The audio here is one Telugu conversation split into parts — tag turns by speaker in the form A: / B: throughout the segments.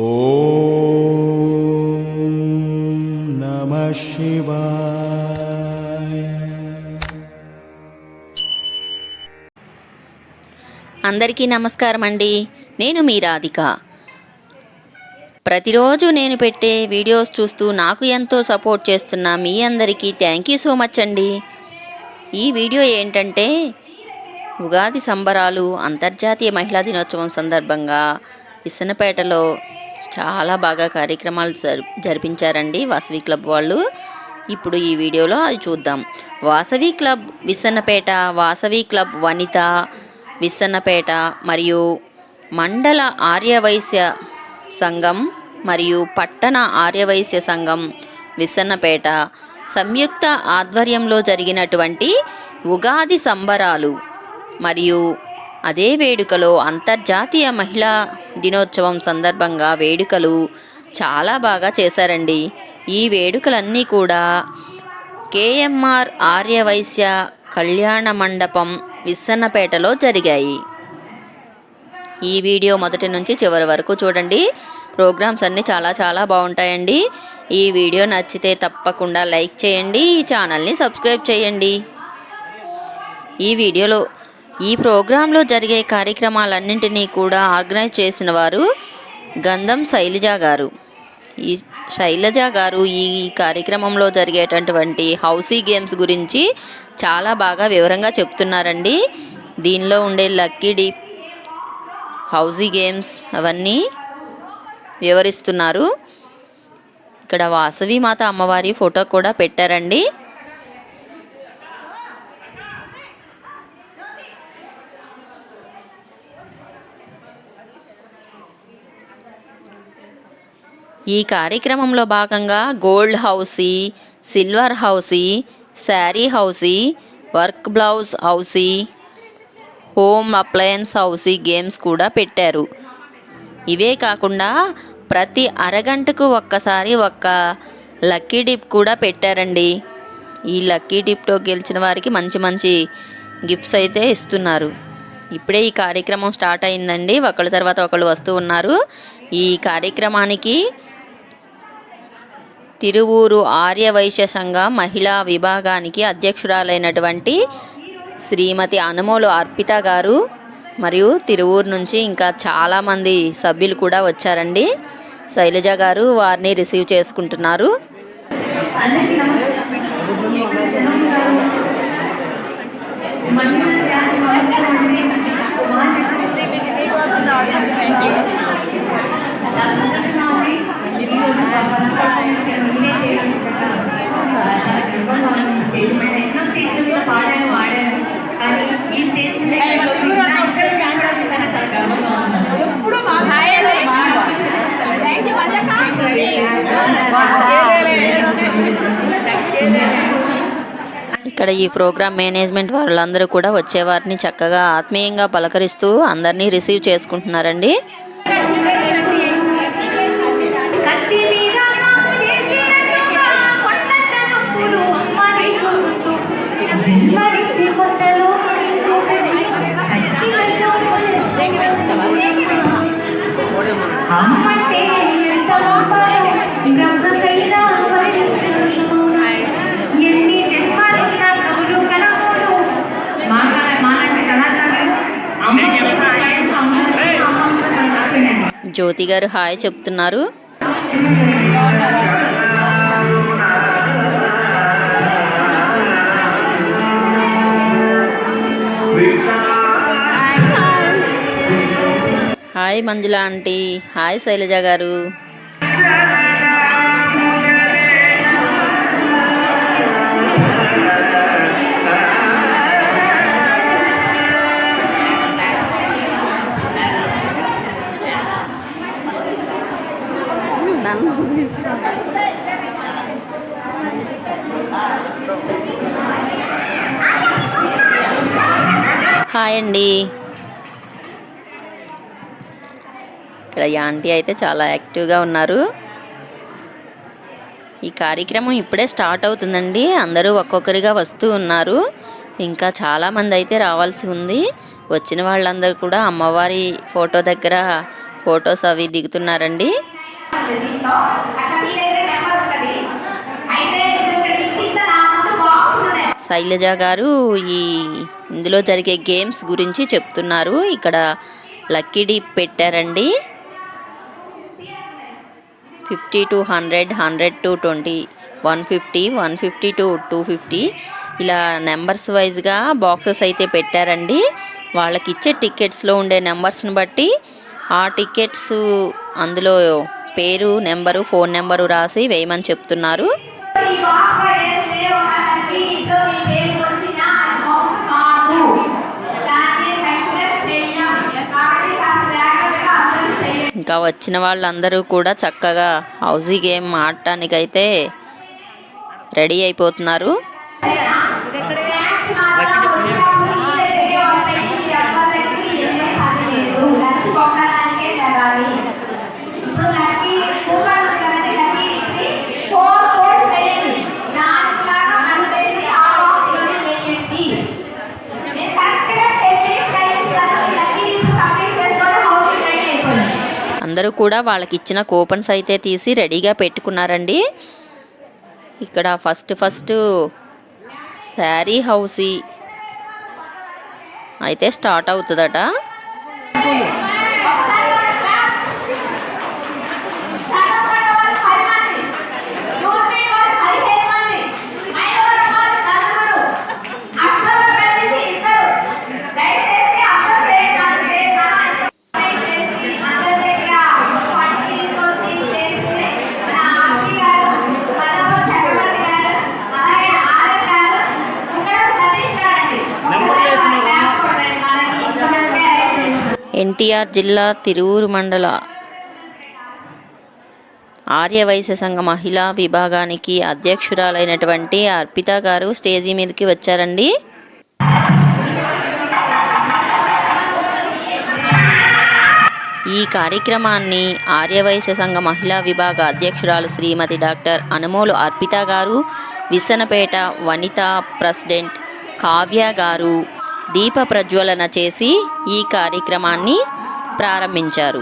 A: ఓం నమః శివాయ.
B: అందరికీ నమస్కారం అండి. నేను మీ రాధిక. ప్రతిరోజు నేను పెట్టే వీడియోస్ చూస్తూ నాకు ఎంతో సపోర్ట్ చేస్తున్న మీ అందరికీ థ్యాంక్ యూ సో మచ్ అండి. ఈ వీడియో ఏంటంటే ఉగాది సంబరాలు అంతర్జాతీయ మహిళా దినోత్సవం సందర్భంగా విసన్నపేటలో చాలా బాగా కార్యక్రమాలు జరిపించారండి వాసవి క్లబ్ వాళ్ళు. ఇప్పుడు ఈ వీడియోలో అది చూద్దాం. వాసవి క్లబ్ విసన్నపేట, వాసవి క్లబ్ వనిత విసన్నపేట మరియు మండల ఆర్యవైశ్య సంఘం మరియు పట్టణ ఆర్యవైశ్య సంఘం విసన్నపేట సంయుక్త ఆధ్వర్యంలో జరిగినటువంటి ఉగాది సంబరాలు మరియు అదే వేడుకలో అంతర్జాతీయ మహిళా దినోత్సవం సందర్భంగా వేడుకలు చాలా బాగా చేశారండి. ఈ వేడుకలన్నీ కూడా కేఎంఆర్ ఆర్యవైశ్య కళ్యాణ మండపం విసన్నపేటలో జరిగాయి. ఈ వీడియో మొదటి నుంచి చివరి వరకు చూడండి. ప్రోగ్రామ్స్ అన్నీ చాలా బాగుంటాయండి. ఈ వీడియో నచ్చితే తప్పకుండా లైక్ చేయండి, ఈ ఛానల్ని సబ్స్క్రైబ్ చేయండి. ఈ ప్రోగ్రాంలో జరిగే కార్యక్రమాలన్నింటినీ కూడా ఆర్గనైజ్ చేసిన వారు గంధం శైలజ గారు. ఈ శైలజ గారు ఈ కార్యక్రమంలో జరిగేటటువంటి హౌసీ గేమ్స్ గురించి చాలా బాగా వివరంగా చెప్తున్నారండి. దీనిలో ఉండే లక్కీ డీప్, హౌసీ గేమ్స్ అవన్నీ వివరిస్తున్నారు. ఇక్కడ వాసవి మాత అమ్మవారి ఫోటో కూడా పెట్టారండి. ఈ కార్యక్రమంలో భాగంగా gold housie, silver housie, sari housie, work blouse housie, home appliance housie games కూడా పెట్టారు. ఇవే కాకుండా ప్రతి అరగంటకు ఒక్కసారి ఒక్క లక్కీ డిప్ కూడా పెట్టారండి. ఈ లక్కీ డిప్తో గెలిచిన వారికి మంచి గిఫ్ట్స్ అయితే ఇస్తున్నారు. ఇప్పుడే ఈ కార్యక్రమం స్టార్ట్ అయిందండి. ఒకళ్ళ తర్వాత ఒకళ్ళు వస్తూ ఉన్నారు. ఈ కార్యక్రమానికి తిరువూరు ఆర్యవైశ్య సంఘ మహిళా విభాగానికి అధ్యక్షురాలైనటువంటి శ్రీమతి అనుమోలు అర్పిత గారు మరియు తిరువూరు నుంచి ఇంకా చాలామంది సభ్యులు కూడా వచ్చారండి. శైలజ గారు వారిని రిసీవ్ చేసుకుంటున్నారు. ఇక్కడ ఈ ప్రోగ్రామ్ మేనేజ్మెంట్ వాళ్ళందరూ కూడా వచ్చేవారిని చక్కగా ఆత్మీయంగా పలకరిస్తూ అందరినీ రిసీవ్ చేసుకుంటున్నారండి. జ్యోతి గారు హాయ్ చెప్తున్నారు. హాయ్ మంజుల ఆంటీ, హాయ్ శైలజ గారు. హాయ్ అండి. ఇక్కడ ఈ ఆంటీ అయితే చాలా యాక్టివ్గా ఉన్నారు. ఈ కార్యక్రమం ఇప్పుడే స్టార్ట్ అవుతుందండి. అందరూ ఒక్కొక్కరిగా వస్తూ ఉన్నారు. ఇంకా చాలామంది అయితే రావాల్సి ఉంది. వచ్చిన వాళ్ళందరూ కూడా అమ్మవారి ఫోటో దగ్గర ఫొటోస్ అవి దిగుతున్నారండి. శైలజ గారు ఇందులో జరిగే గేమ్స్ గురించి చెప్తున్నారు. ఇక్కడ లక్కీ డీప్ పెట్టారండి. 50 to 100, 100 to 20, 150, 150 to 250 ఇలా నెంబర్స్ వైజ్గా బాక్సెస్ అయితే పెట్టారండి. వాళ్ళకి ఇచ్చే టికెట్స్లో ఉండే నెంబర్స్ని బట్టి ఆ టికెట్స్ అందులో పేరు, నెంబరు, ఫోన్ నెంబరు రాసి వేయమని చెప్తున్నారు. ఇంకా వచ్చిన వాళ్ళందరూ కూడా చక్కగా హౌసీ గేమ్ ఆడటానికైతే రెడీ అయిపోతున్నారు. అందరూ కూడా వాళ్ళకి ఇచ్చిన కూపన్స్ అయితే తీసి రెడీగా పెట్టుకున్నారండి. ఇక్కడ ఫస్ట్ శారీ హౌసీ అయితే స్టార్ట్ అవుతుందట. ఎన్టీఆర్ జిల్లా తిరువూరు మండల ఆర్యవైశ్య సంఘ మహిళా విభాగానికి అధ్యక్షురాలైనటువంటి అర్పిత గారు స్టేజీ మీదకి వచ్చారండి. ఈ కార్యక్రమాన్ని ఆర్యవైశ్య సంఘ మహిళా విభాగ అధ్యక్షురాలు శ్రీమతి డాక్టర్ అనుమోలు అర్పిత గారు, విసనపేట వనితా ప్రెసిడెంట్ కావ్య గారు దీప ప్రజ్వలన చేసి ఈ కార్యక్రమాన్ని ప్రారంభించారు.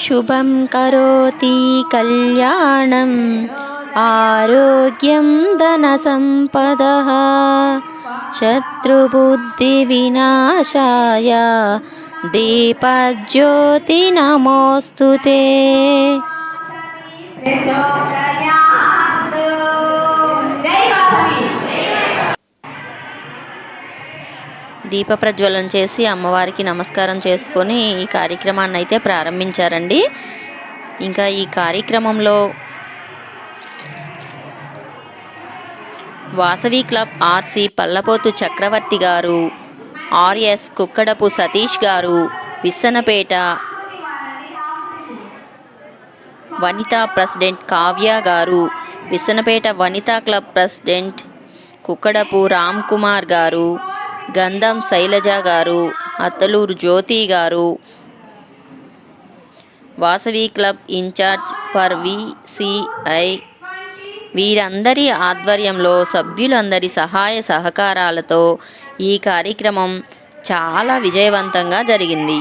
B: శుభం కరోతి కళ్యాణం ఆరోగ్యం ధన సంపదః శత్రుబుద్ధి వినాశాయ దీపజ్యోతి నమోస్తుతే. దీప ప్రజ్వలన చేసి అమ్మవారికి నమస్కారం చేసుకొని ఈ కార్యక్రమాన్ని అయితే ప్రారంభించారండి. ఇంకా ఈ కార్యక్రమంలో వాసవి క్లబ్ ఆర్సి పల్లపోతు చక్రవర్తి గారు, ఆర్ఎస్ కుక్కడపు సతీష్ గారు, Vissannapeta Vanitha president Kavya garu, Vissannapeta Vanitha club president Kukkadapu Ram Kumar garu, Gandham Sailaja garu, Attaluru Jyothi garu, Vasavi club incharge for VCI వీరందరి ఆధ్వర్యంలో సభ్యులందరి సహాయ సహకారాలతో ఈ కార్యక్రమం చాలా విజయవంతంగా జరిగింది.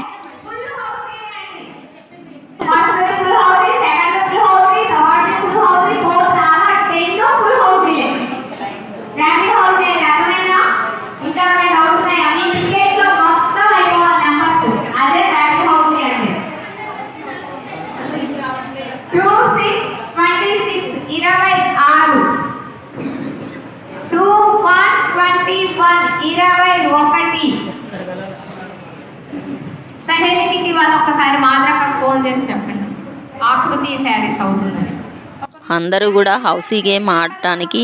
B: అందరూ కూడా హౌసీ గేమ్ ఆడటానికి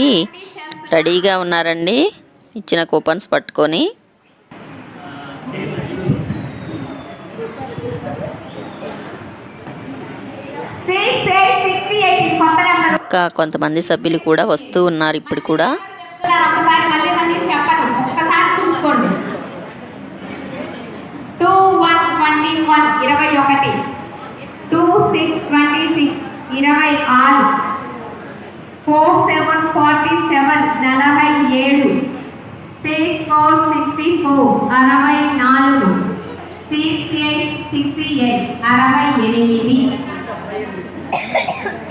B: రెడీగా ఉన్నారండి, ఇచ్చిన కూపన్స్ పట్టుకొని. ఇంకా కొంతమంది సభ్యులు కూడా వస్తూ ఉన్నారు ఇప్పుడు కూడా.
C: 21 21, 26 26 26, 47 47 47, 64 64 64, 68 68 68.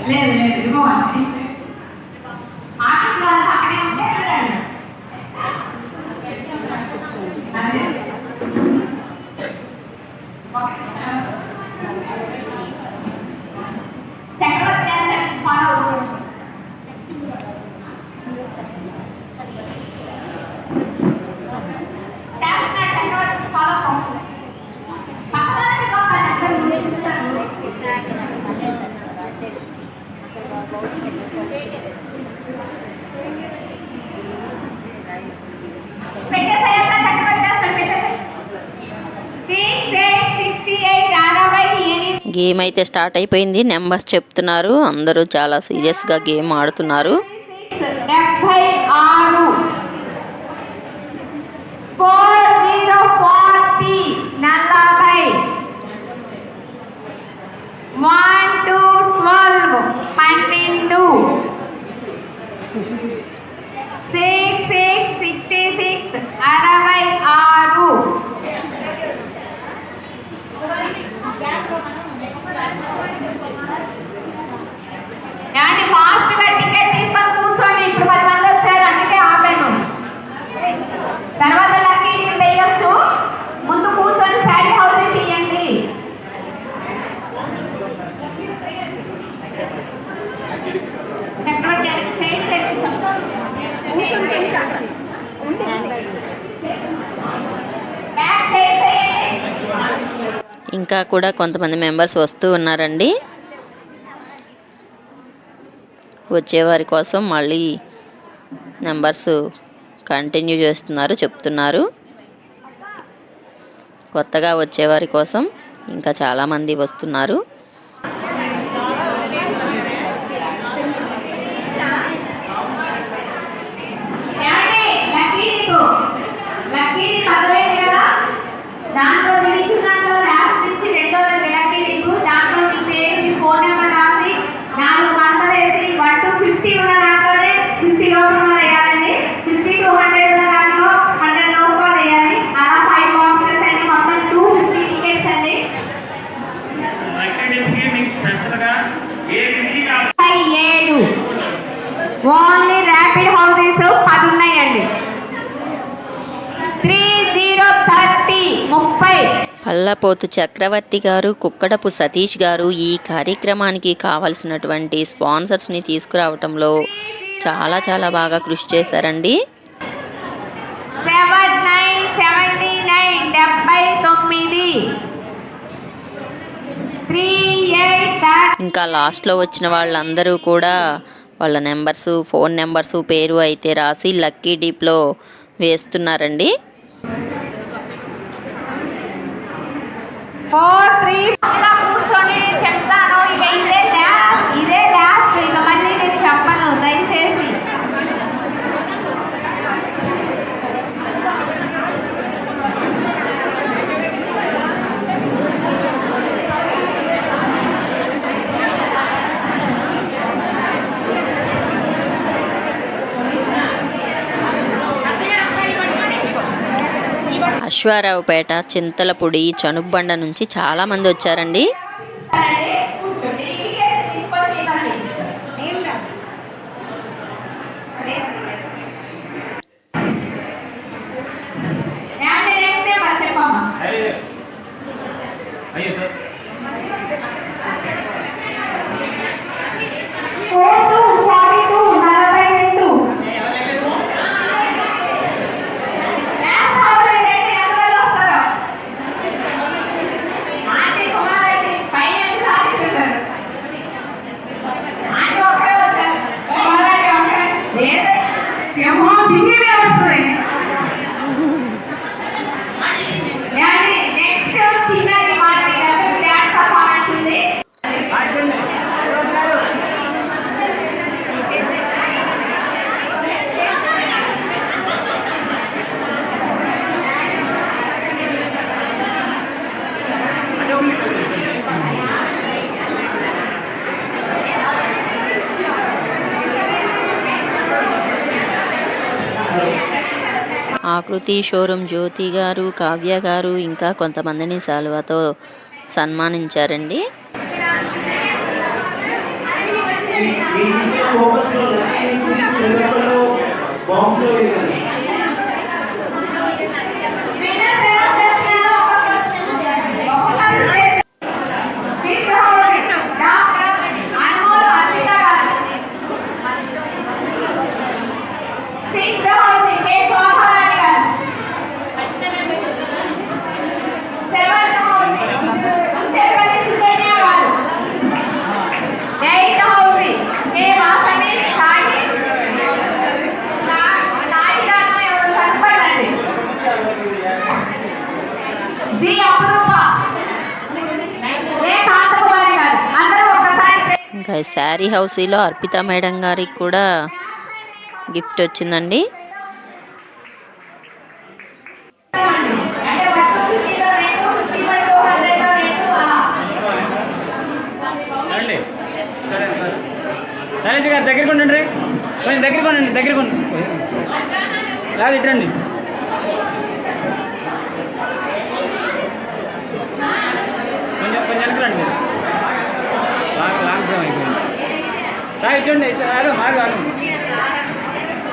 C: లేదు లేదు ఇవ్వండి. అక్కడే ఉంటారు. అదే చక్రవర్తి ఫాలో
B: గేమ్ అయితే స్టార్ట్ అయిపోయింది. నెంబర్స్ చెప్తున్నారు. అందరూ చాలా సీరియస్గా గేమ్ ఆడుతున్నారు.
C: 76 40 40 40, 1 2 12 12, 6 6 66 66. ఏమండి ఫాస్ట్గా టికెట్ తీసుకొని కూర్చోండి. ఇప్పుడు 10 మంది వచ్చారు, అందుకే ఆపాను. తర్వాత లక్కీ డీప్ వేయొచ్చు. ముందు కూర్చొని శారీ హౌస్ తీయండి.
B: ఇంకా కూడా కొంతమంది మెంబర్స్ వస్తూ ఉన్నారండి. వచ్చేవారి కోసం మళ్ళీ నెంబర్స్ కంటిన్యూ చేస్తున్నారు, చెప్తున్నారు. కొత్తగా వచ్చేవారి కోసం ఇంకా చాలామంది వస్తున్నారు.
C: దాంట్లో నిలిచినంలో లాస్ట్ నుంచి రెండోది లక్కీ డీప్. దాంట్లో మీ పేరు, మీ ఫోన్ నెంబర్ రాసి 4 మడతలు వేసి 1 to 50 ఉన్న దాంట్లోనే 50 లోపు వేయాలండి. 50 to 100 ఉన్న దాంట్లో 100 లోపు వేయాలి. అలా 5 బాక్సెస్ అండి. మొత్తం 250 టికెట్స్ అండి. 7 ఓన్లీ ర్యాపిడ్ హౌసెస్ 10 ఉన్నాయండి. 30 30.
B: పల్లపోతు చక్రవర్తి గారు, కుక్కడపు సతీష్ గారు ఈ కార్యక్రమానికి కావలసినటువంటి స్పాన్సర్స్ని తీసుకురావటంలో చాలా చాలా బాగా కృషి చేశారండి.
C: 79 79 38.
B: ఇంకా లాస్ట్లో వచ్చిన వాళ్ళందరూ కూడా వాళ్ళ నెంబర్సు, ఫోన్ నెంబర్సు, పేరు అయితే రాసి లక్కీ డీప్లో వేస్తున్నారండి.
C: 4 3 ఇలా కూర్చొని చెప్తాను. ఇదే లాస్ట్. ఇక మళ్ళీ నేను చెప్పను దయచేసి.
B: అశ్వారావుపేట, చింతలపూడి, చనుబ్బండ నుంచి చాలామంది వచ్చారండి.
C: పైన
B: ఆకృతి షోరూమ్ జ్యోతి గారు, కావ్య గారు ఇంకా కొంతమందిని శాలువాతో సన్మానించారండి. ఇంకా శారీ హౌసీలో అర్పిత మేడం గారికి కూడా గిఫ్ట్ వచ్చిందండి.
D: దగ్గరికి ఉండండి, కొంచెం దగ్గరికి ఉండండి, దగ్గరికి ఇట్టండి. కొంచెం వెనక్కి రండి మీరు. లాంగ్ టైం అయిపోయింది. ఇచ్చండి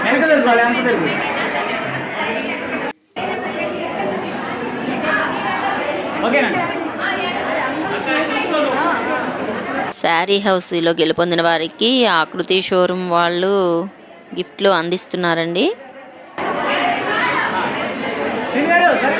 D: వెనక తెలుగు ఎంత తెలుగు. ఓకేనండి.
B: శారీ హౌస్లో గెలుపొందిన వారికి ఆకృతి షోరూమ్ వాళ్ళు గిఫ్ట్లు అందిస్తున్నారండి.
D: మేడం సార్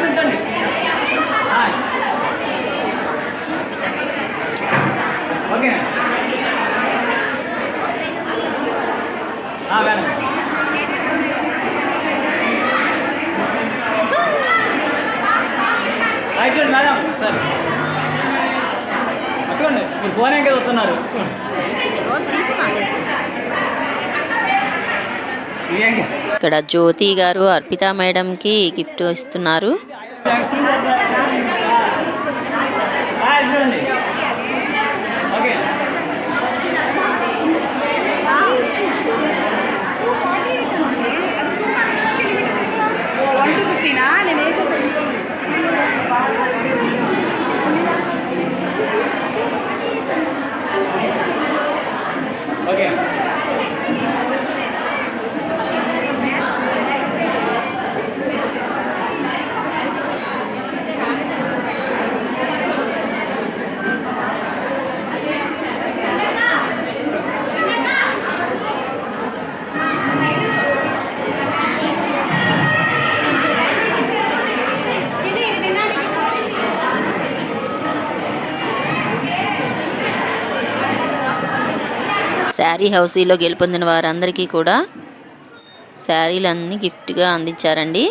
D: అట్టుకోండి, మీరు ఫోన్ ఏం చదువుతున్నారు.
B: ఇక్కడ జ్యోతి గారు అర్పిత మేడంకి గిఫ్ట్ ఇస్తున్నారు.
D: ఓకే ఓకే
B: శారీ హౌసీలో గెలుపొందిన వారందరికీ కూడా శారీలన్నీ గిఫ్ట్గా అందించారండి.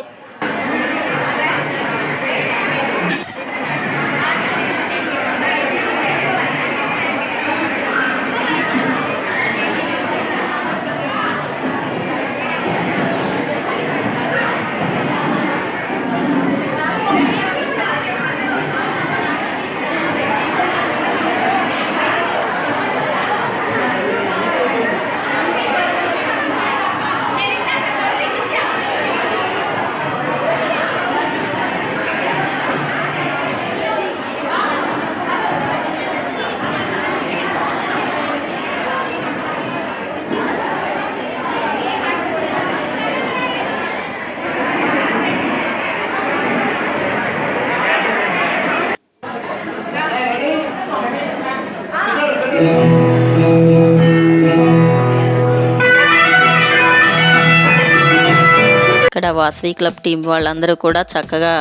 B: ఇక్కడ వాసవి క్లబ్ టీం వాళ్ళందరూ కూడా చక్కగా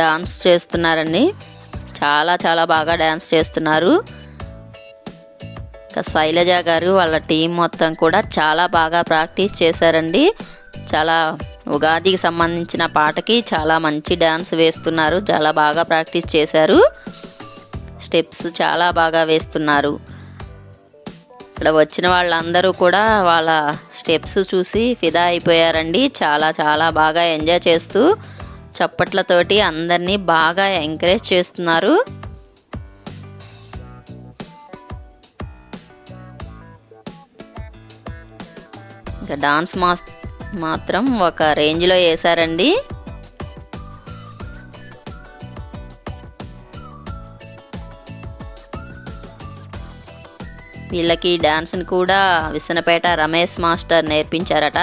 B: డాన్స్ చేస్తున్నారండి. చాలా చాలా బాగా డాన్స్ చేస్తున్నారు. ఇంకా శైలజ గారు వాళ్ళ టీం మొత్తం కూడా చాలా బాగా ప్రాక్టీస్ చేశారండి. చాలా ఉగాదికి సంబంధించిన పాటకి చాలా మంచి డాన్స్ వేస్తున్నారు. చాలా బాగా ప్రాక్టీస్ చేశారు. స్టెప్స్ చాలా బాగా వేస్తున్నారు. ఇక్కడ వచ్చిన వాళ్ళందరూ కూడా వాళ్ళ స్టెప్స్ చూసి ఫిదా అయిపోయారండి. చాలా చాలా బాగా ఎంజాయ్ చేస్తూ చప్పట్లతోటి అందరినీ బాగా ఎంకరేజ్ చేస్తున్నారు. ఇంకా డాన్స్ మాత్రం ఒక రేంజ్లో వేశారండి. వీళ్ళకి డాన్స్ని కూడా విసనపేట రమేష్ మాస్టర్ నేర్పించారట.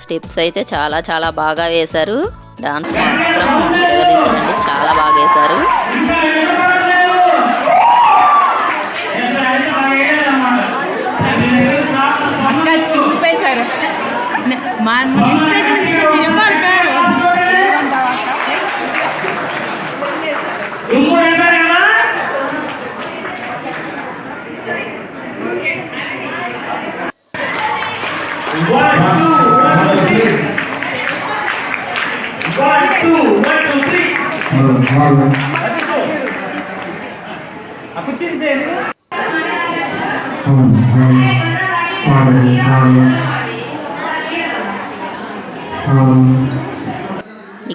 B: స్టెప్స్ అయితే చాలా చాలా బాగా వేశారు. డాన్స్ మాత్రం తిరగదీశారండి, చాలా బాగా వేశారు.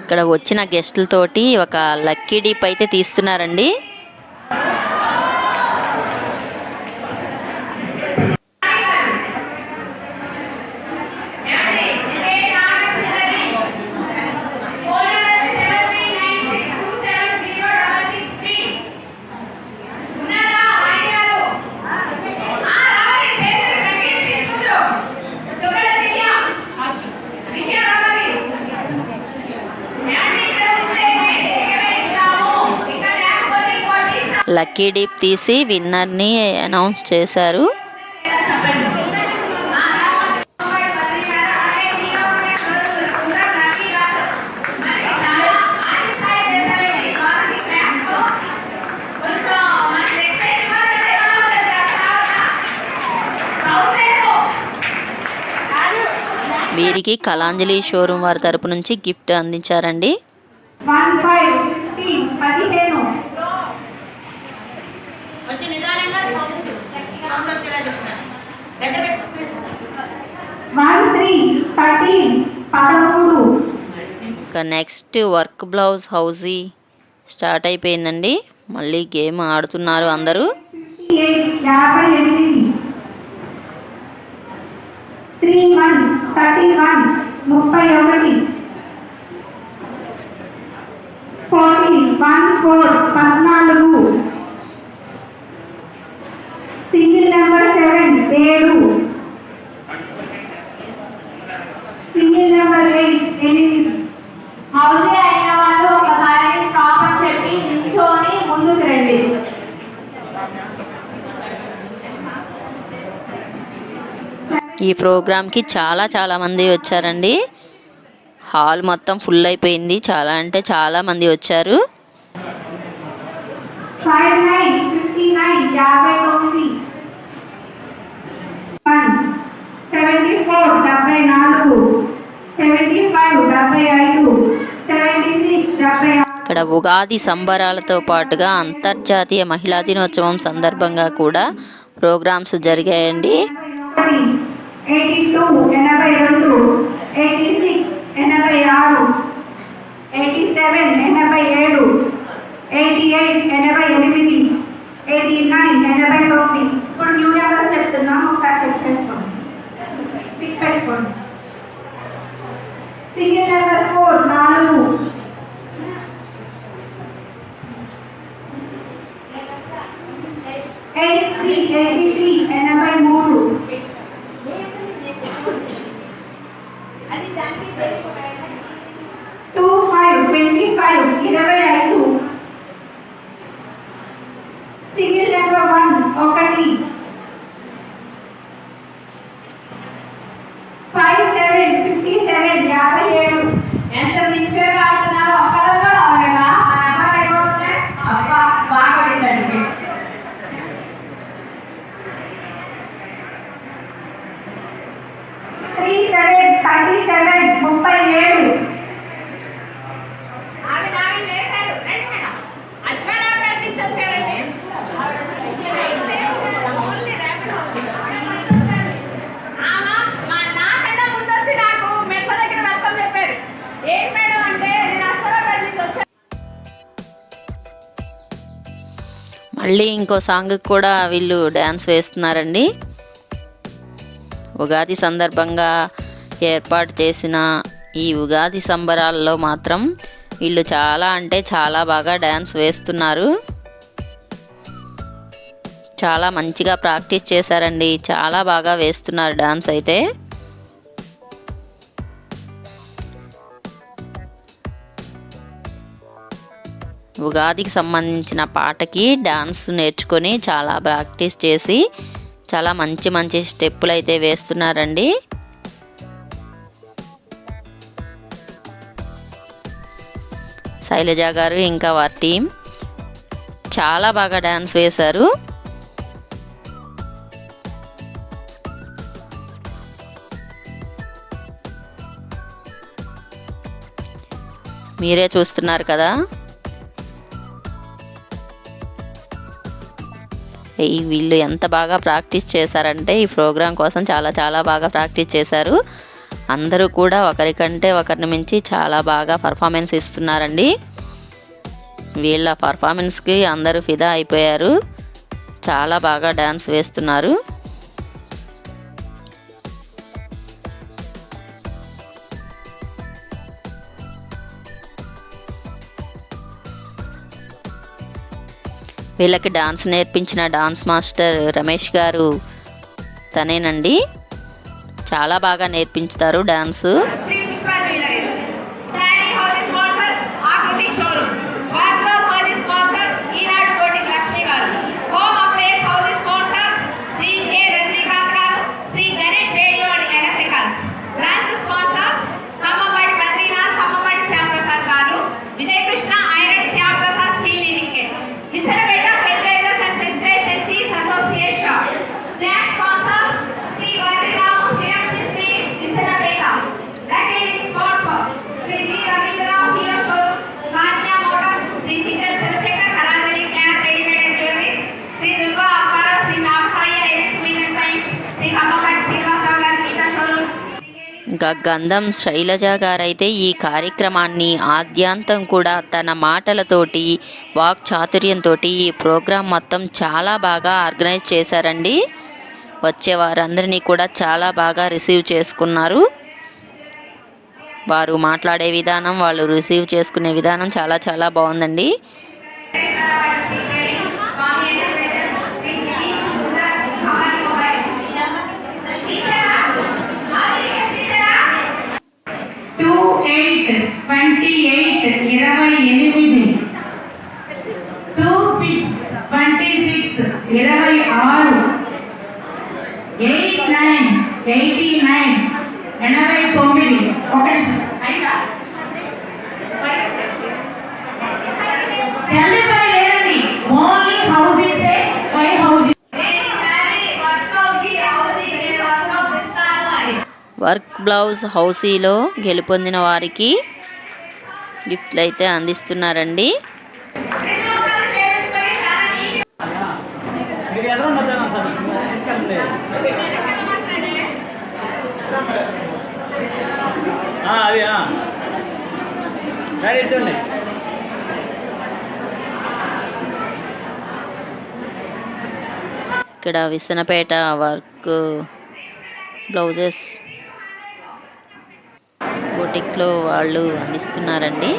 B: ఇక్కడ వచ్చిన గెస్టులతోటి ఒక లక్కీ డీప్ అయితే తీస్తున్నారండి. లక్కీ డీప్ తీసి విన్నర్ని అనౌన్స్ చేశారు. వీరికి కళాంజలి షోరూమ్ వారి తరపు నుంచి గిఫ్ట్ అందించారండి.
C: 13
B: ఇక next work blouse housie start అయిపోయిందండి. మళ్ళీ గేమ్ ఆడుతున్నారు అందరూ.
C: 31 31 40 14 single number 7 7 single number 8 housie అయిన వాళ్ళు ఒకసారి స్టాప్ అని చెప్పి నిల్చొని ముందుకు రండి.
B: ఈ ప్రోగ్రామ్కి చాలా చాలా మంది వచ్చారండి. హాల్ మొత్తం ఫుల్ అయిపోయింది. చాలా అంటే చాలా మంది వచ్చారు.
C: 59 59 74 74 75 75 76 76
B: ఇక్కడ ఉగాది సంబరాలతో పాటుగా అంతర్జాతీయ మహిళా దినోత్సవం సందర్భంగా కూడా ప్రోగ్రామ్స్ జరిగాయండి.
C: 82 82 86 86 87 87 88 88 89 89. ఇప్పుడు న్యూ నెంబర్స్ చెప్తున్నాం, ఒకసారి చెక్ చేసుకోండి. టిక్ పెట్టుకోండి. సింగిల్ నెంబర్ 4 4 83 83 83 25 25 సింగిల్ నెంబర్ 1 1 57 57 57 ఎంత సిన్సియర్ గా ఆడుతున్నారో ఒక్కరు కూడా అవలేదా? మన నెంబర్ అయిపోతుంది. అబ్బా బాగా వేసండి. 37 37 37
B: మళ్ళీ ఇంకో సాంగ్ కూడా వీళ్ళు డ్యాన్స్ వేస్తున్నారండి. ఉగాది సందర్భంగా ఏర్పాటు చేసిన ఈ ఉగాది సంబరాల్లో మాత్రం వీళ్ళు చాలా అంటే చాలా బాగా డ్యాన్స్ వేస్తున్నారు. చాలా మంచిగా ప్రాక్టీస్ చేశారండి. చాలా బాగా వేస్తున్నారు డ్యాన్స్ అయితే. ఉగాదికి సంబంధించిన పాటకి డాన్స్ నేర్చుకొని చాలా ప్రాక్టీస్ చేసి చాలా మంచి మంచి స్టెప్పులు అయితే వేస్తున్నారండి. శైలజ గారు ఇంకా వారి టీం చాలా బాగా డాన్స్ వేశారు. మీరే చూస్తున్నారు కదా. వీళ్ళు ఎంత బాగా ప్రాక్టీస్ చేశారంటే ఈ ప్రోగ్రాం కోసం చాలా చాలా బాగా ప్రాక్టీస్ చేశారు. అందరూ కూడా ఒకరికంటే ఒకరిని మించి చాలా బాగా పర్ఫార్మెన్స్ ఇస్తున్నారండి. వీళ్ళ పర్ఫార్మెన్స్కి అందరూ ఫిదా అయిపోయారు. చాలా బాగా డాన్స్ వేస్తున్నారు. వీళ్ళకి డాన్స్ నేర్పించిన డాన్స్ మాస్టర్ రమేష్ గారు తనేనండి. చాలా బాగా నేర్పించుతారు డాన్స్. ఇంకా గంధం శైలజ గారైతే ఈ కార్యక్రమాన్ని ఆద్యాంతం కూడా తన మాటలతోటి వాక్ చాతుర్యంతో ఈ ప్రోగ్రాం మొత్తం చాలా బాగా ఆర్గనైజ్ చేశారండి. వచ్చే వారందరినీ కూడా చాలా బాగా రిసీవ్ చేసుకున్నారు. వారు మాట్లాడే విధానం, వాళ్ళు రిసీవ్ చేసుకునే విధానం చాలా చాలా బాగుందండి. వర్క్ బ్లౌజ్ హౌసీలో గెలుపొందిన వారికి గిఫ్ట్లు అయితే అందిస్తున్నారండి. ఇక్కడ విసనపేట వర్క్ బ్లౌజెస్ బొటిక్లో వాళ్ళు అందిస్తున్నారండి.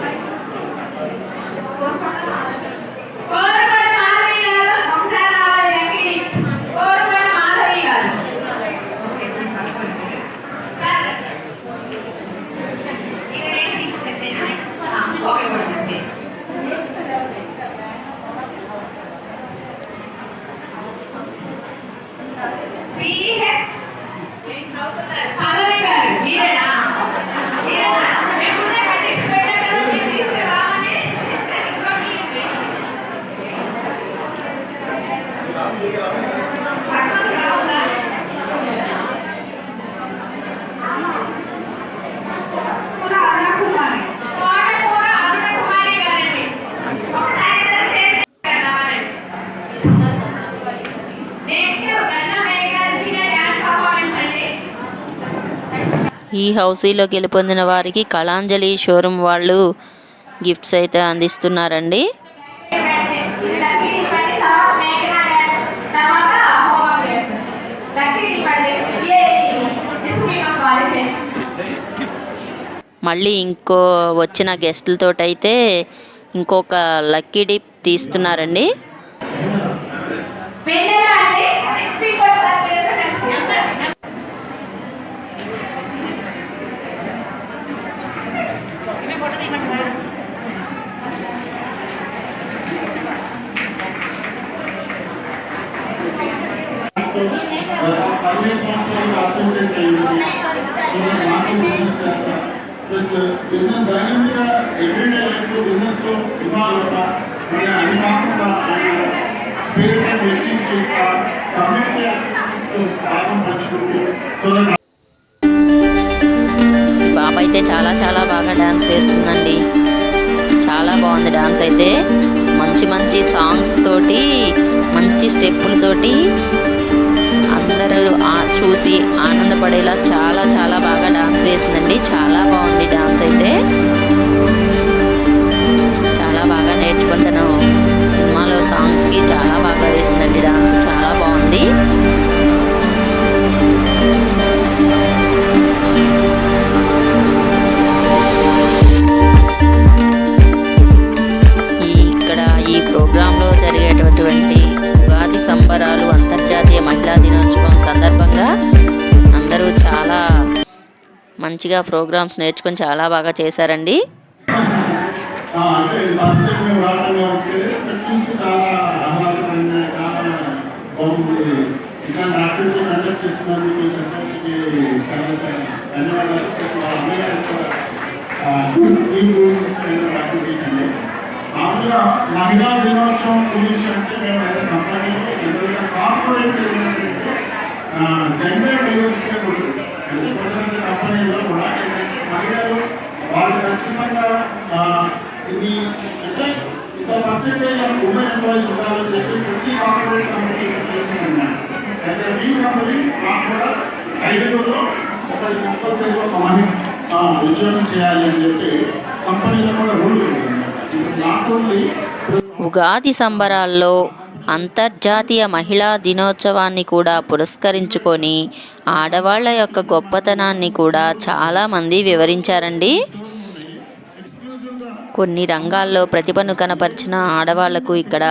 B: ఈ హౌసీలో గెలుపొందిన వారికి కళాంజలి షోరూమ్ వాళ్ళు గిఫ్ట్స్ అయితే అందిస్తున్నారండి.
C: ये इसमें कॉलेज है
B: మళ్ళీ ఇంకో వచ్చిన గెస్టులతోటైతే ఇంకొక లక్కీ డిప్ తీస్తున్నారండి.
C: వెన్నెల అంటే నెక్స్ట్ వీక్ వస్తారు మీరు నెక్స్ట్
E: గత 15 సంవత్సరాలుగా అసోసియేట్ అయ్యింది. సో నాకు బిజినెస్ చేస్తా ప్లస్ బిజినెస్ దైనందిక ఎవ్రీడే లైఫ్లో బిజినెస్లో ఇన్వాల్వ్ అవుతా. అది కాకుండా స్పేర్ టైం వెచ్చించి కమ్యూనిటీ యాక్టివిటీస్తో భాగం పంచుకుంటూ సో
B: పాప అయితే చాలా చాలా బాగా డ్యాన్స్ వేస్తుందండి. చాలా బాగుంది డ్యాన్స్ అయితే. మంచి మంచి సాంగ్స్ తోటి మంచి స్టెప్పులతోటి అందరూ చూసి ఆనందపడేలా చాలా చాలా బాగా డాన్స్ వేసిందండి. చాలా బాగుంది డాన్స్ అయితే. చాలా బాగా నేర్చుకుని తను సినిమాలో సాంగ్స్కి చాలా బాగా వేసిందండి డాన్స్. చాలా బాగుంది. ఇక్కడ ఈ ప్రోగ్రాంలో జరిగేటటువంటి ఉగాది సంబరాలు అంతర్జాతీయ మహిళా దినోత్సవం సందర్భంగా అందరూ చాలా మంచిగా ప్రోగ్రామ్స్ నేర్చుకొని చాలా బాగా చేశారండి.
E: అంటే ఫస్ట్ టైం మేము రావడంగా ఉంటే చూసి చాలా ఆహ్లాదకరంగా చాలా బాగుంది. ఇట్లాంటి యాక్టివిటీ కండక్ట్ చేస్తున్నందుకు చెప్పడానికి చాలా చాలా ధన్యవాదాలు. ప్లస్ వాళ్ళ అమ్మగారికి కూడా యాక్టివిటీస్ అండి. మామూలుగా మహిళా దినోత్సవం గురించి అంటే మేము అయితే కంపెనీలో జనరల్గా కార్పొరేట్ ఏంటంటే జెండర్ డైవర్సిటీ ఉంటుంది. అంటే కొంతమంది కంపెనీలో కూడా ఏంటంటే మహిళలు వాళ్ళు ఖచ్చితంగా ఇది అంటే ఇంత పర్సెంటేజ్ ఆఫ్ ఉమెన్ ఎంప్లాయీస్ ఉండాలని చెప్పి ప్రతి కార్పొరేట్ కంపెనీ చేసి ఉన్నారు. యాజ్ ఎ మీ కంపెనీ మాకు కూడా 5గురిలో ఒకరికి కంపల్సరీగా ఒక మహిళ ఉద్యోగం చేయాలి అని చెప్పి కంపెనీలో కూడా రూల్ ఉంది. నాట్ ఓన్లీ
B: ఉగాది సంబరాల్లో అంతర్జాతీయ మహిళా దినోత్సవాన్ని కూడా పురస్కరించుకొని ఆడవాళ్ల యొక్క గొప్పతనాన్ని కూడా చాలామంది వివరించారండి. కొన్ని రంగాల్లో ప్రతిభను కనపరిచిన ఆడవాళ్లకు ఇక్కడ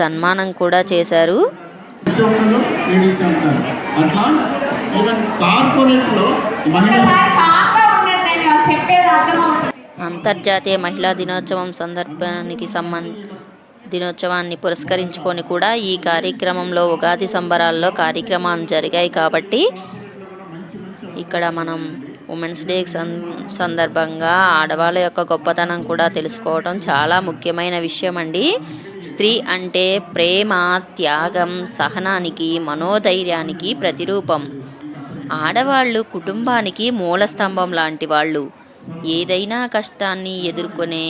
B: సన్మానం కూడా చేశారు.
E: అట్లా ఈవెన్ కార్పొరేట్లో మహిళలు
C: చెప్పేది అర్థమవుతుంది.
B: అంతర్జాతీయ మహిళా దినోత్సవం దినోత్సవాన్ని పురస్కరించుకొని కూడా ఈ కార్యక్రమంలో ఉగాది సంబరాల్లో కార్యక్రమాలు జరిగాయి కాబట్టి ఇక్కడ మనం ఉమెన్స్ డే సందర్భంగా ఆడవాళ్ళ యొక్క గొప్పతనం కూడా తెలుసుకోవడం చాలా ముఖ్యమైన విషయం అండి. స్త్రీ అంటే ప్రేమ, త్యాగం, సహనానికి, మనోధైర్యానికి ప్రతిరూపం. ఆడవాళ్ళు కుటుంబానికి మూలస్తంభం లాంటి వాళ్ళు. ఏదైనా కష్టాన్ని ఎదుర్కొనే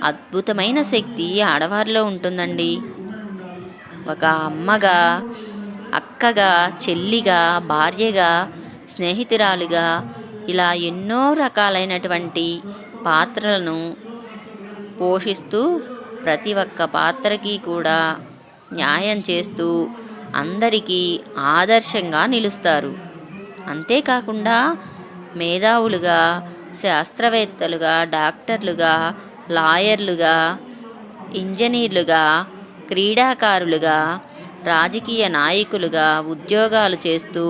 B: అద్భుతమైన శక్తి ఆడవారిలో ఉంటుందండి. ఒక అమ్మగా, అక్కగా, చెల్లిగా, భార్యగా, స్నేహితురాలుగా ఇలా ఎన్నో రకాలైనటువంటి పాత్రలను పోషిస్తూ ప్రతి ఒక్క పాత్రకి కూడా న్యాయం చేస్తూ అందరికీ ఆదర్శంగా నిలుస్తారు. అంతేకాకుండా మేధావులుగా, శాస్త్రవేత్తలుగా, డాక్టర్లుగా, లాయర్లుగా, ఇంజనీర్లుగా, క్రీడాకారులుగా, రాజకీయ నాయకులుగా, ఉద్యోగాలు చేస్తూ,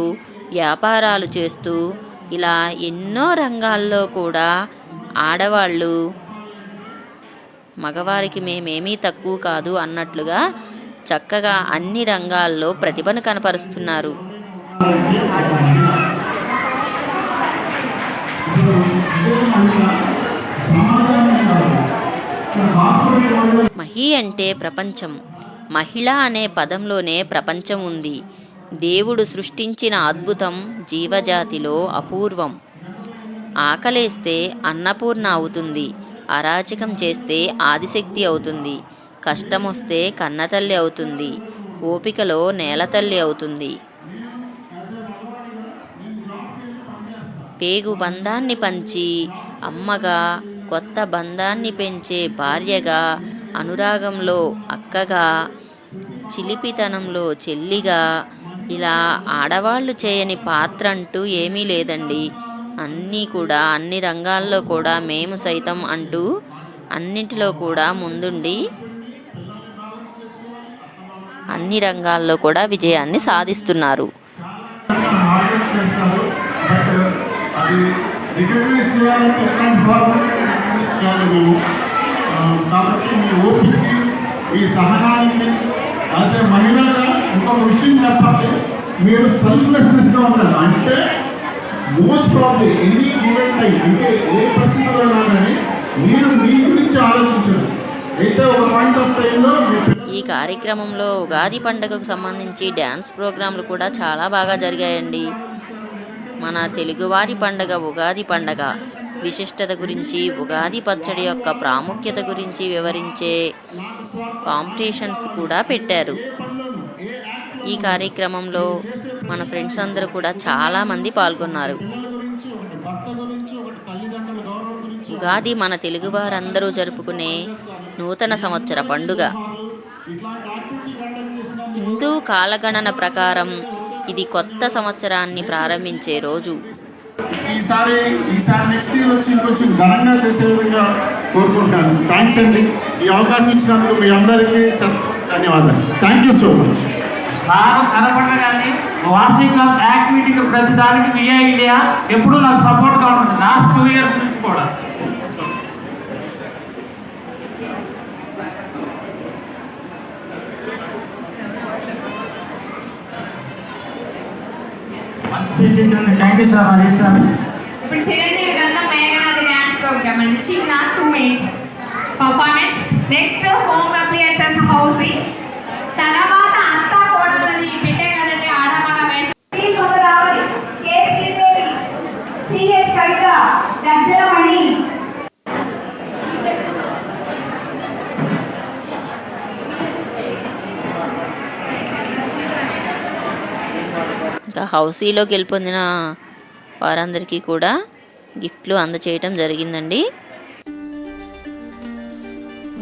B: వ్యాపారాలు చేస్తూ ఇలా ఎన్నో రంగాల్లో కూడా ఆడవాళ్ళు మగవారికి మేమేమీ తక్కువ కాదు అన్నట్లుగా చక్కగా అన్ని రంగాల్లో ప్రతిభను కనపరుస్తున్నారు. మహి అంటే ప్రపంచం. మహిళ అనే పదంలోనే ప్రపంచం ఉంది. దేవుడు సృష్టించిన అద్భుతం జీవజాతిలో అపూర్వం. ఆకలేస్తే అన్నపూర్ణ అవుతుంది, అరాచకం చేస్తే ఆదిశక్తి అవుతుంది, కష్టమొస్తే కన్నతల్లి అవుతుంది, ఓపికలో నేలతల్లి అవుతుంది. పేగు బంధాన్ని పంచి అమ్మగా, కొత్త బంధాన్ని పెంచే భార్యగా, అనురాగంలో అక్కగా, చిలిపితనంలో చెల్లిగా ఇలా ఆడవాళ్ళు చేయని పాత్ర అంటూ ఏమీ లేదండి. అన్నీ కూడా అన్ని రంగాల్లో కూడా మేము సైతం అంటూ అన్నింటిలో కూడా ముందుండి అన్ని రంగాల్లో కూడా విజయాన్ని సాధిస్తున్నారు.
E: హార్డ్ చేస్తారు. బట్ అది రికగ్నైజ్ చేయాలంటే ఎలాంటి ఫార్మేట్ రికగ్నైజ్ చేయాలి మేము. కాబట్టి మీ ఓపికకి మీ సహనానికి యాజ్ ఏ మహిళగా ఇంకొక విషయం చెప్పాలి, మీరు సెల్ఫ్లెస్నెస్గా ఉండాలి. అంటే most probably any given time, అంటే ఏ పరిస్థితుల్లో కానీ మీరు మీ గురించి ఆలోచించరు. అయితే ఒక పాయింట్ ఆఫ్ టైంలో
B: ఈ కార్యక్రమంలో ఉగాది పండుగకు సంబంధించి డ్యాన్స్ ప్రోగ్రాంలు కూడా చాలా బాగా జరిగాయండి. మన తెలుగువారి పండుగ ఉగాది పండుగ విశిష్టత గురించి, ఉగాది పచ్చడి యొక్క ప్రాముఖ్యత గురించి వివరించే కాంపిటీషన్స్ కూడా పెట్టారు. ఈ కార్యక్రమంలో మన ఫ్రెండ్స్ అందరూ కూడా చాలామంది పాల్గొన్నారు. ఉగాది మన తెలుగువారందరూ జరుపుకునే నూతన సంవత్సర పండుగ. హిందూ కాలగణన ప్రకారం ఇది కొత్త సంవత్సరాన్ని ప్రారంభించే రోజు.
E: ఈసారి నెక్స్ట్ ఇయర్ వచ్చి ఇంకొంచెం ఘనంగా చేసే విధంగా కోరుకుంటాను. థ్యాంక్స్ అండి, ఈ అవకాశం ఇచ్చినందుకు మీ అందరికీ ధన్యవాదాలు. Thank you so much.
F: నాకు కనపడగానే వార్షిక యాక్టివిటీకి ప్రతి దానికి విఐ ఇండియా ఎప్పుడూ నాకు సపోర్ట్గా ఉంటుంది. లాస్ట్ 2 years నుంచి కూడా. Thank you sir. Harish sir.
C: ఇప్పుడు చిరంజీవి గంధం మేఘనాథి డ్యాన్స్ ప్రోగ్రామ్ అండి. చిన్న 2 minutes performance. Next home appliances housing, తర్వాత అంతా కోడలది పెట్టే కదండి ఆడమగ వేషం. రావాలి కేసీదేవి, సిహెచ్ కవిత, గజ్జలమణి.
B: ఇంకా హౌసీలో గెలుపొందిన వారందరికీ కూడా గిఫ్ట్లు అందచేయటం జరిగిందండి.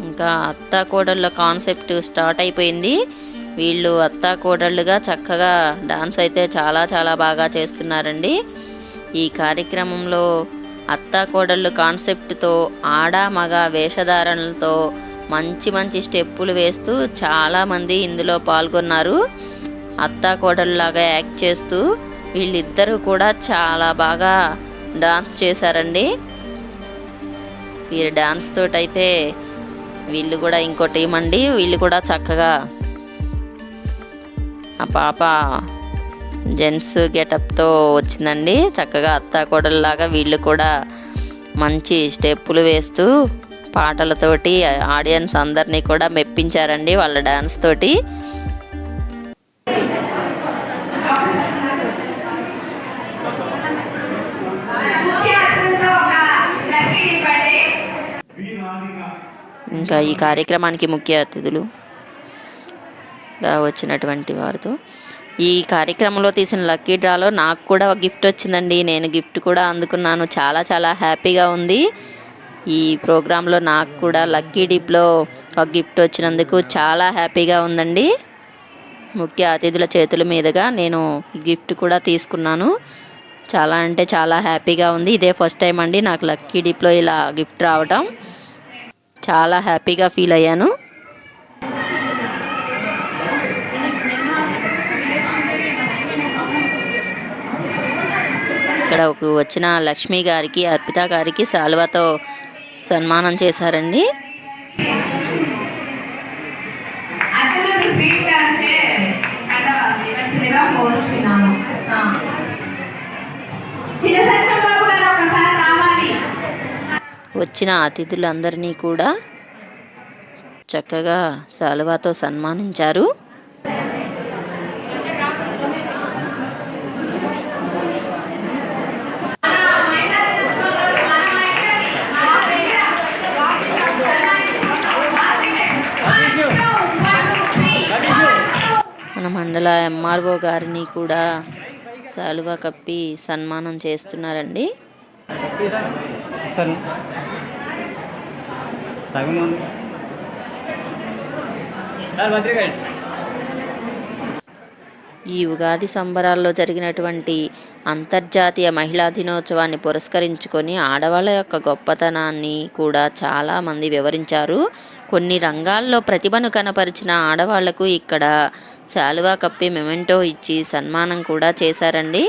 B: ఇంకా అత్తా కోడళ్ళ కాన్సెప్ట్ స్టార్ట్ అయిపోయింది. వీళ్ళు అత్తా కోడళ్ళుగా చక్కగా డాన్స్ అయితే చాలా చాలా బాగా చేస్తున్నారండి. ఈ కార్యక్రమంలో అత్తా కోడళ్ళు కాన్సెప్ట్తో ఆడ మగ వేషధారణలతో మంచి మంచి స్టెప్పులు వేస్తూ చాలామంది ఇందులో పాల్గొన్నారు. అత్తా కోడళ్ళలాగా యాక్ట్ చేస్తూ వీళ్ళిద్దరూ కూడా చాలా బాగా డాన్స్ చేశారండి. వీరి డాన్స్ తోటైతే వీళ్ళు కూడా ఇంకో టీం అండి. వీళ్ళు కూడా చక్కగా ఆ పాప జెంట్స్ గెటప్తో వచ్చిందండి. చక్కగా అత్తా కోడళ్ళలాగా వీళ్ళు కూడా మంచి స్టెప్పులు వేస్తూ పాటలతోటి ఆడియన్స్ అందరినీ కూడా మెప్పించారండి వాళ్ళ డాన్స్ తోటి. ఇంకా ఈ కార్యక్రమానికి ముఖ్య అతిథులుగా వచ్చినటువంటి వారితో ఈ కార్యక్రమంలో తీసిన లక్కీ డ్రాలో నాకు కూడా ఒక గిఫ్ట్ వచ్చిందండి. నేను గిఫ్ట్ కూడా అందుకున్నాను. చాలా చాలా హ్యాపీగా ఉంది. ఈ ప్రోగ్రాంలో నాకు కూడా లక్కీ డిప్లో ఒక గిఫ్ట్ వచ్చినందుకు చాలా హ్యాపీగా ఉందండి. ముఖ్య అతిథుల చేతుల మీదుగా నేను గిఫ్ట్ కూడా తీసుకున్నాను. చాలా అంటే చాలా హ్యాపీగా ఉంది. ఇదే ఫస్ట్ టైం అండి నాకు లక్కీ డిప్లో ఇలా గిఫ్ట్ రావటం. చాలా హ్యాపీగా ఫీల్ అయ్యాను. ఇక్కడ వచ్చిన లక్ష్మి గారికి, అర్పిత గారికి శాలువాతో సన్మానం చేశారండి. వచ్చిన అతిథులందరినీ కూడా చక్కగా శాలువాతో సన్మానించారు. మన మండల ఎంఆర్ఓ గారిని కూడా శాలువా కప్పి సన్మానం చేస్తున్నారండి.
D: సరే
B: ఈ ఉగాది సంబరాల్లో జరిగినటువంటి అంతర్జాతీయ మహిళా దినోత్సవాన్ని పురస్కరించుకొని ఆడవాళ్ళ యొక్క గొప్పతనాన్ని కూడా చాలామంది వివరించారు. కొన్ని రంగాల్లో ప్రతిభను కనపరిచిన ఆడవాళ్లకు ఇక్కడ శాలువా కప్పి మెమెంటో ఇచ్చి సన్మానం కూడా చేశారండి.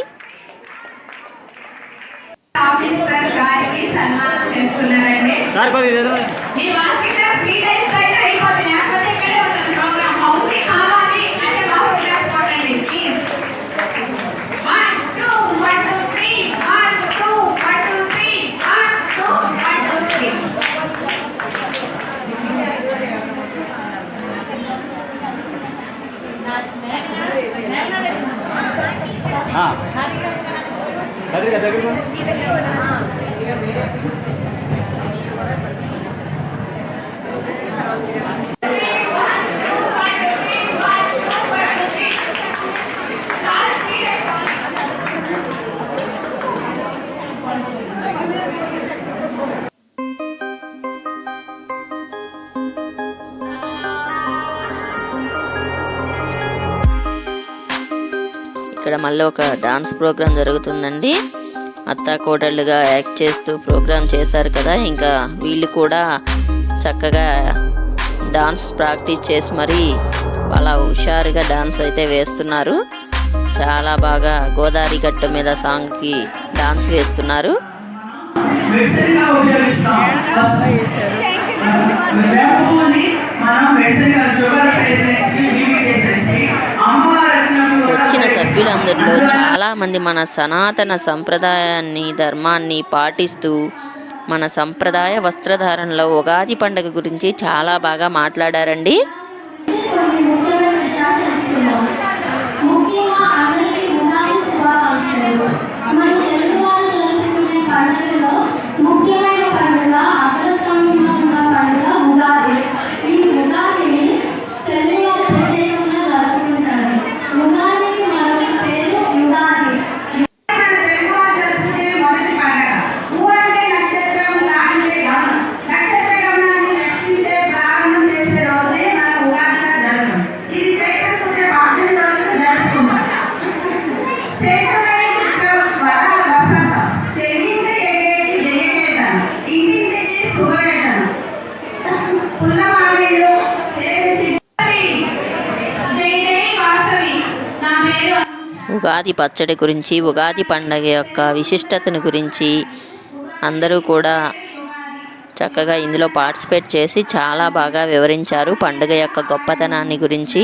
C: ఆఫీసర్ గారికి సన్మానం చేస్తున్నారండి.
D: సార్ కొద్దిగా
C: మీ వాకింగ్ 3 డేస్ అయితే అయిపోతుంది. అసలు ఇక్కడే ఉంటుంది ప్రోగ్రామ్. హౌస్ కావాలి అంటే బాగా చేసుకోండి ప్లీజ్. 1 2 1 2 3 1 2 1 2 3 1 2 1 2 3.
D: దగ్గర
B: ఇక్కడ మళ్ళీ ఒక డాన్స్ ప్రోగ్రామ్ జరుగుతుందండి. అత్తా కోడళ్ళుగా యాక్ట్ చేస్తూ ప్రోగ్రామ్ చేశారు కదా, ఇంకా వీళ్ళు కూడా చక్కగా డాన్స్ ప్రాక్టీస్ చేసి మరీ అలా హుషారుగా డాన్స్ అయితే వేస్తున్నారు. చాలా బాగా గోదావరి గట్టు మీద సాంగ్కి డాన్స్ వేస్తున్నారు. వచ్చిన సభ్యులందరిలో చాలామంది మన సనాతన సంప్రదాయాన్ని ధర్మాన్ని పాటిస్తూ మన సంప్రదాయ వస్త్రధారణలో ఉగాది పండుగ గురించి చాలా బాగా మాట్లాడారండి. ఉగాది పచ్చడి గురించి, ఉగాది పండగ యొక్క విశిష్టతను గురించి అందరూ కూడా చక్కగా ఇందులో పార్టిసిపేట్ చేసి చాలా బాగా వివరించారు పండుగ యొక్క గొప్పతనాన్ని గురించి.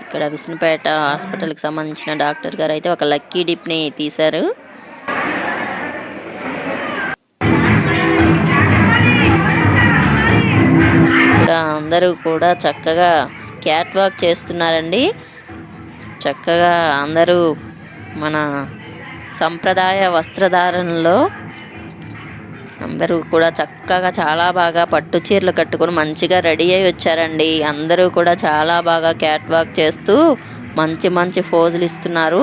B: ఇక్కడ విష్ణుపేట హాస్పిటల్కి సంబంధించిన డాక్టర్ గారు అయితే ఒక లక్కీ డిప్ని తీశారు. ఇక్కడ అందరూ కూడా చక్కగా క్యాట్ వాక్ చేస్తున్నారండి. చక్కగా అందరూ మన సంప్రదాయ వస్త్రధారణలో అందరూ కూడా చక్కగా చాలా బాగా పట్టు చీరలు కట్టుకొని మంచిగా రెడీ అయి వచ్చారండి. అందరూ కూడా చాలా బాగా క్యాట్ వాక్ చేస్తూ మంచి మంచి పోజులు ఇస్తున్నారు.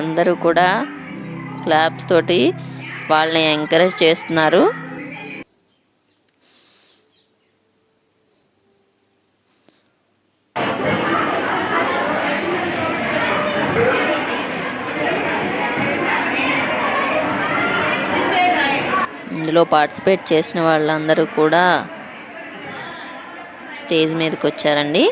B: అందరూ కూడా క్లాప్స్ తోటి వాళ్ళని ఎంకరేజ్ చేస్తున్నారు. ఇందులో పార్టిసిపేట్ చేసిన వాళ్ళందరూ కూడా స్టేజ్ మీదకి వచ్చారండి.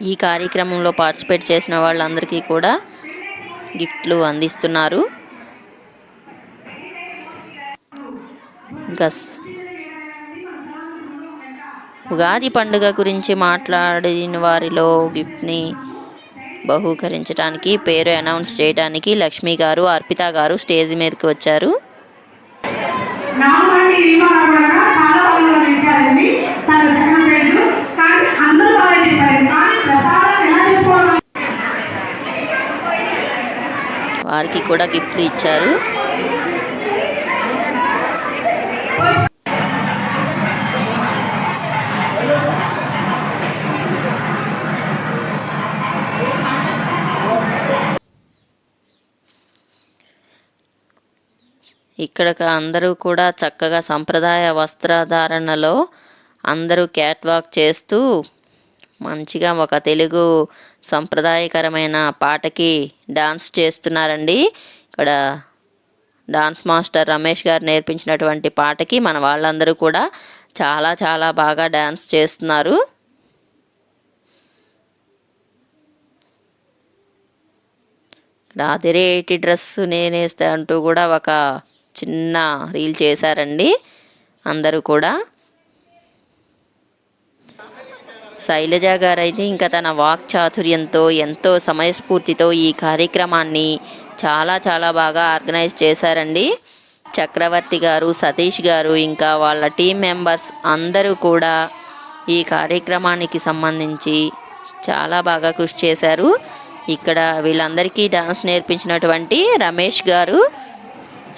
B: ఈ కార్యక్రమంలో పార్టిసిపేట్ చేసిన వాళ్ళందరికీ కూడా గిఫ్ట్లు అందిస్తున్నారు. ఇంకా ఉగాది పండుగ గురించి మాట్లాడిన వారిలో గిఫ్ట్ని బహూకరించడానికి, పేరు అనౌన్స్ చేయడానికి లక్ష్మి గారు, అర్పిత గారు స్టేజ్ మీదకి వచ్చారు. వారికి కూడా గిఫ్ట్లు ఇచ్చారు. ఇక్కడ అందరూ కూడా చక్కగా సంప్రదాయ వస్త్రధారణలో అందరూ క్యాట్ వాక్ చేస్తూ మంచిగా ఒక తెలుగు సంప్రదాయకరమైన పాటకి డాన్స్ చేస్తున్నారండి. ఇక్కడ డాన్స్ మాస్టర్ రమేష్ గారు నేర్పించినటువంటి పాటకి మన వాళ్ళందరూ కూడా చాలా చాలా బాగా డాన్స్ చేస్తున్నారు. అదిరేటి డ్రెస్ నేనేస్తా అంటూ కూడా ఒక చిన్న రీల్ చేశారండి అందరూ కూడా. శైలజ గారు అయితే ఇంకా తన వాక్ చాతుర్యంతో ఎంతో సమయస్ఫూర్తితో ఈ కార్యక్రమాన్ని చాలా చాలా బాగా ఆర్గనైజ్ చేశారండి. చక్రవర్తి గారు, సతీష్ గారు, ఇంకా వాళ్ళ టీం మెంబర్స్ అందరూ కూడా ఈ కార్యక్రమానికి సంబంధించి చాలా బాగా కృషి చేశారు. ఇక్కడ వీళ్ళందరికీ డాన్స్ నేర్పించినటువంటి రమేష్ గారు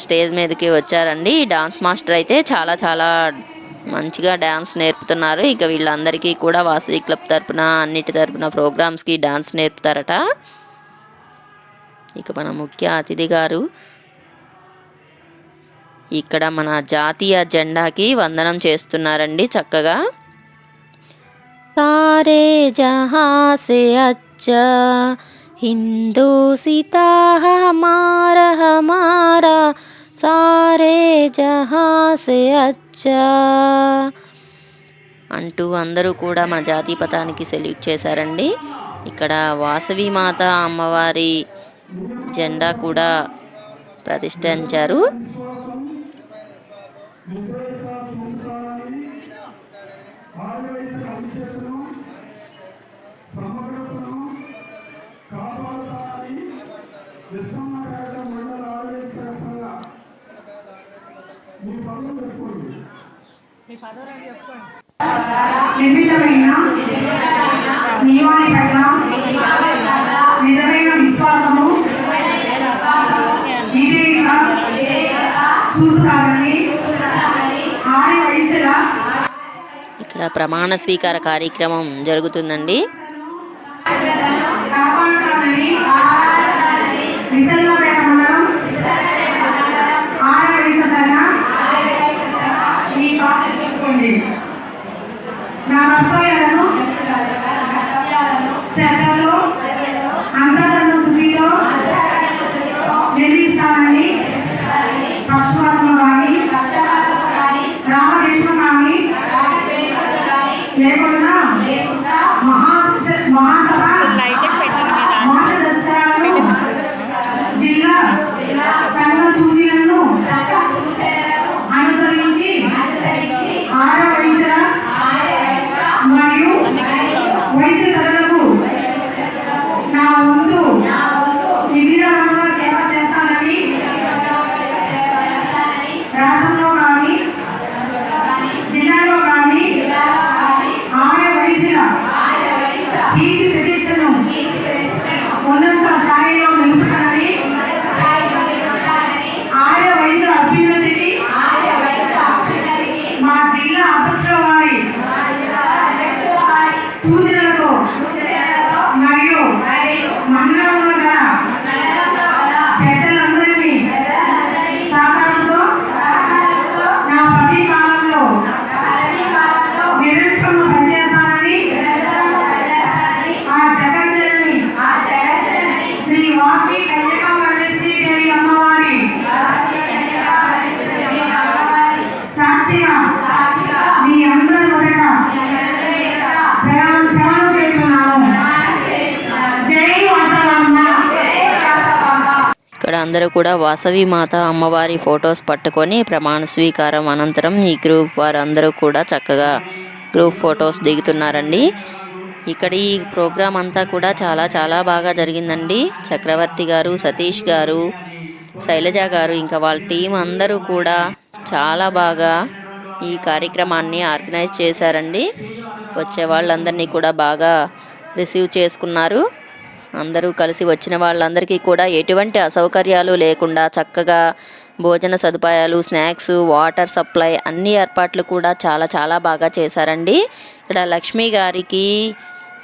B: స్టేజ్ మీదకి వచ్చారండి. డాన్స్ మాస్టర్ అయితే చాలా చాలా మంచిగా డాన్స్ నేర్పుతున్నారు. ఇక వీళ్ళందరికీ కూడా వాసవి క్లబ్ తరపున అన్నిటి తరపున ప్రోగ్రామ్స్కి డాన్స్ నేర్పుతారట. ఇక మన ముఖ్య అతిథి గారు ఇక్కడ మన జాతీయ జెండాకి వందనం చేస్తున్నారండి చక్కగా. సారే జహా సే అచ్చా హిందోసితా హమారా హమారా సారే జహా సే అచ్చా అంటూ అందరూ కూడా మన జాతీయ పతానికి సెల్యూట్ చేశారండి. ఇక్కడ వాసవి మాత అమ్మవారి జెండా కూడా ప్రతిష్ఠించారు.
C: నిర్మితమైన నియమాన్ని పట్ల నిజమైన విశ్వాసము విధేయత చూపుతారని ఆడి వయసుల
B: ఇక్కడ ప్రమాణ స్వీకార కార్యక్రమం జరుగుతుందండి.
C: కాపాడుతారని నిజంగా ఆడ వయసు ఈ పాట చెప్పుకోండి. నా కర్తవ్యాలను శ్రద్ధలో అంతరంగ శుద్ధిలో నిర్వహిస్తానని పక్షపాతంలో కానీ రామకృష్ణ కానీ లేకుండా మహాసభ మార్గదర్శకాలను జిల్లా సంఘ సూచనలను అనుసరించి ఆడ వయసుల మరియు వయసు తరలకు నా వంతు వివిధ రంగాల సేవ చేస్తానని రాష్ట్రంలో కానీ జిల్లాలో కానీ ఆడ
B: అందరూ కూడా వాసవి మాత అమ్మవారి ఫొటోస్ పట్టుకొని ప్రమాణ స్వీకారం అనంతరం ఈ గ్రూప్ వారందరూ కూడా చక్కగా గ్రూప్ ఫొటోస్ దిగుతున్నారండి. ఇక్కడ ఈ ప్రోగ్రాం అంతా కూడా చాలా చాలా బాగా జరిగిందండి. చక్రవర్తి గారు, సతీష్ గారు, శైలజ గారు ఇంకా వాళ్ళ టీం అందరూ కూడా చాలా బాగా ఈ కార్యక్రమాన్ని ఆర్గనైజ్ చేశారండి. వచ్చే వాళ్ళందరినీ కూడా బాగా రిసీవ్ చేసుకున్నారు. అందరూ కలిసి వచ్చిన వాళ్ళందరికీ కూడా ఎటువంటి అసౌకర్యాలు లేకుండా చక్కగా భోజన సదుపాయాలు, స్నాక్స్, వాటర్ సప్లై అన్ని ఏర్పాట్లు కూడా చాలా చాలా బాగా చేశారండి. ఇక్కడ లక్ష్మి గారికి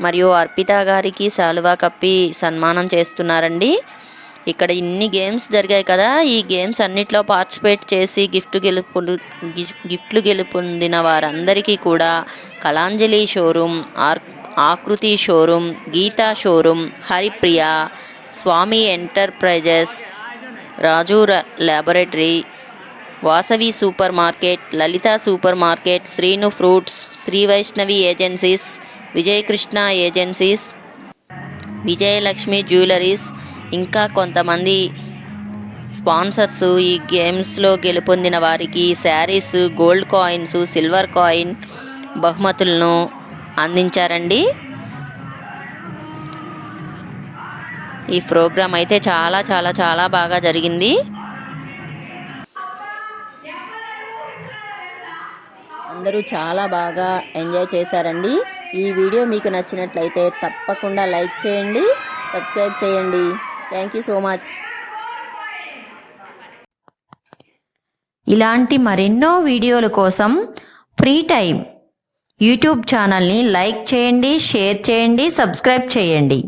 B: మరియు అర్పిత గారికి శాలువా కప్పి సన్మానం చేస్తున్నారండి. ఇక్కడ ఇన్ని గేమ్స్ జరిగాయి కదా, ఈ గేమ్స్ అన్నిట్లో పార్టిసిపేట్ చేసి గిఫ్ట్లు గెలుపొందిన వారందరికీ కూడా Kalanjali showroom, Akruti showroom, Geeta showroom, Haripriya, Swamy enterprises, Raju laboratory, Vasavi supermarket, Lalitha supermarket, Srinu fruits, Sri Vaishnavi agencies, Vijayakrishna agencies, Vijayalakshmi jewelleries ఇంకా కొంతమంది స్పాన్సర్స్ ఈ గేమ్స్లో గెలుపొందిన వారికి saris, gold coins, silver coin బహుమతులను అందించారండి. ఈ ప్రోగ్రాం అయితే చాలా చాలా చాలా బాగా జరిగింది. అందరూ చాలా బాగా ఎంజాయ్ చేశారండి. ఈ వీడియో మీకు నచ్చినట్లయితే తప్పకుండా లైక్ చేయండి, సబ్స్క్రైబ్ చేయండి. Thank you so much.
G: ఇలాంటి మరెన్నో వీడియోల కోసం ఫ్రీ టైం యూట్యూబ్ ఛానల్ని లైక్ చేయండి, షేర్ చేయండి, సబ్స్క్రైబ్ చేయండి.